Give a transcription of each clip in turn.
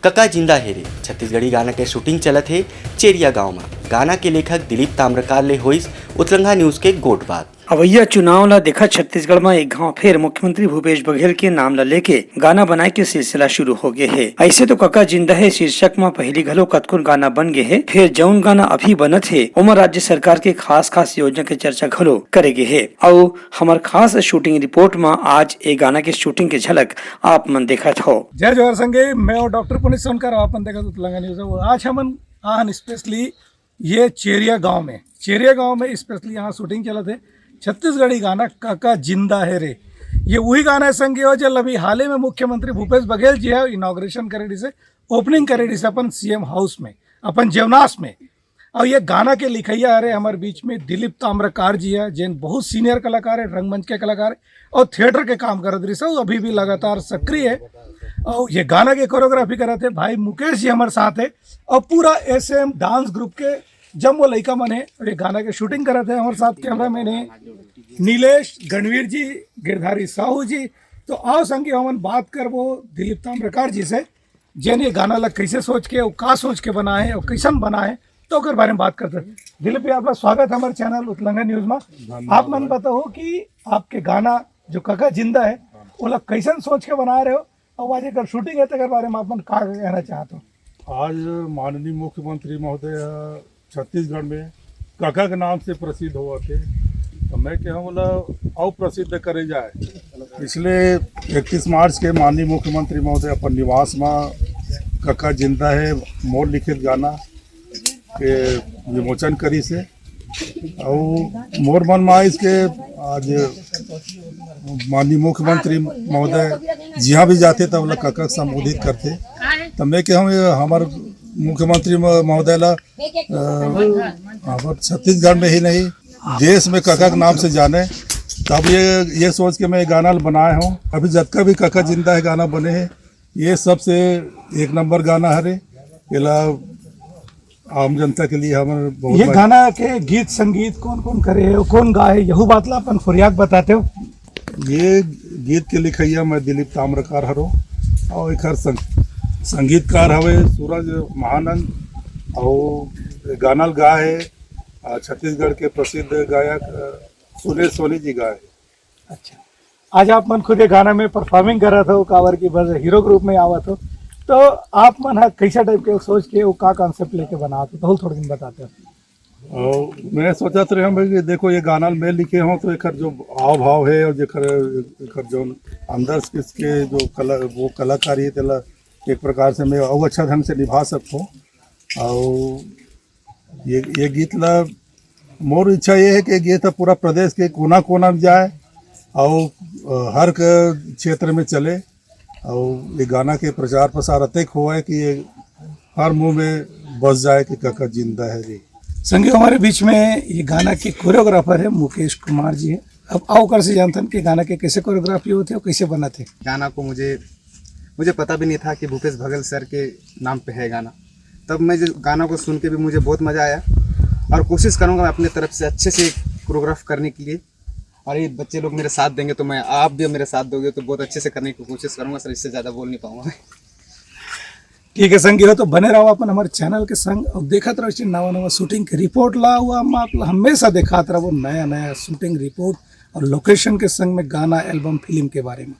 कका जिंदा है रे छत्तीसगढ़ी गाना के शूटिंग चलत है चेरिया गांव में। गाना के लेखक दिलीप ताम्रकार ले होइस उत्तरंगा न्यूज के गोट बात। अवैया चुनाव ला देखा छत्तीसगढ़ में एक गांव फिर मुख्यमंत्री भूपेश बघेल के नाम ला लेके गाना बनाए के सिलसिला शुरू हो गए है। ऐसे तो कका जिंदा है शीर्षक में पहली घलो कतकुन गाना बन गए है। फिर जौन गाना अभी बनत है उमर राज्य सरकार के खास योजना के चर्चा घलो करे गए है। और हमार खास शूटिंग रिपोर्ट में आज एक गाना के शूटिंग के झलक आप मन देखा हो। जय जोहर संगे मैं और डॉक्टर पुनीत सोनकर आपन देखा उत्तरंगा न्यूज। आज हम आन स्पेशली ये चेरिया गांव में स्पेशली यहाँ शूटिंग चला थे छत्तीसगढ़ी गाना काका जिंदा है रे। ये वही गाना है संगे हो जो अभी हाल ही में मुख्यमंत्री भूपेश बघेल जी है इनॉग्रेशन करे से ओपनिंग करे से अपन सीएम हाउस में अपन जेवनास में। और ये गाना के लिखैया अरे हमारे बीच में दिलीप ताम्रकार जी है जिन बहुत सीनियर कलाकार है, रंगमंच के कलाकार है और थिएटर के काम कर रहे से अभी भी लगातार सक्रिय है। और ये गाना के कोरियोग्राफी करे थे भाई मुकेश जी हमारे साथ है और पूरा एसएम डांस ग्रुप के जब वो लड़का मन है और ये गाना के शूटिंग करे थे हमारे साथ कैमरा मैन है नीलेश गणवीर जी, गिरधारी साहू जी। तो आओ संगे हम बात कर वो दिलीप ताम्रकार जी से जिन ये गाना लग कैसे सोच के और का सोच के बना है और कैसन बना है तो कर बारे में बात करते हैं। दिलीप जी आपका स्वागत है हमारे चैनल उत्तरंगा न्यूज में। आप मन बताओ कि आपके गाना जो काका जिंदा है वो लोग कैसन सोच के बना रहे हो और आज एक शूटिंग है तो बारे में आप मन का कहना चाहते हो। आज माननीय मुख्यमंत्री महोदय छत्तीसगढ़ में काका के नाम से प्रसिद्ध हुआ थे तो मैं क्या बोला और प्रसिद्ध करे जाए। पिछले 31 मार्च के माननीय मुख्यमंत्री महोदय अपन निवास में काका जिंदा है मोर लिखित गाना के विमोचन करी से और मोर मन में इसके आज माननीय मुख्यमंत्री महोदय जहाँ भी जाते तब लोग काका संबोधित करते। तो मैं क्या हमारे मुख्यमंत्री महोदय ला छत्तीसगढ़ में ही नहीं देश में काका के नाम से जाने। तब ये सोच के मैं गाना बनाया हूँ। अभी जब का भी काका जिंदा है गाना बने हैं ये सबसे एक नंबर गाना है रे। आम जनता के लिए हमारे बहुत ये गाना के गीत संगीत कौन कौन करे है कौन गाए यहू बात ला अपन फुरियाक बताते हो। ये गीत के लिखैया मैं दिलीप ताम्रकार हरो और एक संगीतकार हवे सूरज महानंद और गाना गा है छत्तीसगढ़ के प्रसिद्ध गायक सुनील सोनी जी गाए। अच्छा आज आप मन खुद ये गाना में परफॉर्मिंग कर रहा था कावर की बस हीरो ग्रुप में आवा तो आप मन कैसा टाइप के सोच के वो का कॉन्सेप्ट लेके बना तो थोड़ा दिन बताते हो। और मैं सोचा तो हम कि देखो ये गाना मैं लिखे हूँ तो एक जो हाव भाव है और एक जो अंदर किसके जो वो कलाकारी है तेला एक प्रकार से मैं और अच्छा ढंग से निभा सकूँ। और ये गीत ला मोर इच्छा ये है कि गीत पूरा प्रदेश के कोना कोना में जाए और हर क्षेत्र में चले और ये गाना के प्रचार प्रसार अत्यक हुआ है कि ये हर मुंह में बस जाए कि काका जिंदा है रे। संगे हमारे बीच में ये गाना के कोरियोग्राफर है मुकेश कुमार जी है। अब आओ कर से जानते हैं कि गाना के कैसे कोरियोग्राफी होते और कैसे बना थे। गाना को मुझे पता भी नहीं था कि भूपेश बघेल सर के नाम पे है गाना। तब मैं जो गाना को सुन के भी मुझे बहुत मज़ा आया और कोशिश करूँगा मैं अपने तरफ से अच्छे से कोरियोग्राफ करने के लिए। और ये बच्चे लोग मेरे साथ देंगे तो मैं आप भी मेरे साथ दोगे तो बहुत अच्छे से करने की कोशिश करूँगा सर। इससे ज़्यादा बोल नहीं पाऊँगा। ठीक है संगी हो तो बने रहो अपन हमारे चैनल के संग और देखते रहो नवा शूटिंग की रिपोर्ट ला हुआ हम हमेशा दिखाते रहो नया शूटिंग रिपोर्ट और लोकेशन के संग में गाना एल्बम फिल्म के बारे में।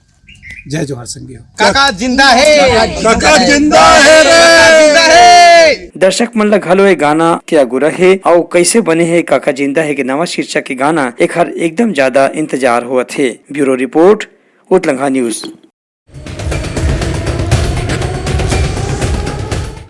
जय जोहर संगी हो। काका जिंदा है, काका जिंदा है रे। दर्शक मन ला घलो ये गाना क्या गुरा है और कैसे बने है काका जिंदा है के नवा शीर्षक के गाना एक हर एकदम ज्यादा इंतजार हुआ थे। Bureau report Uttaranga news.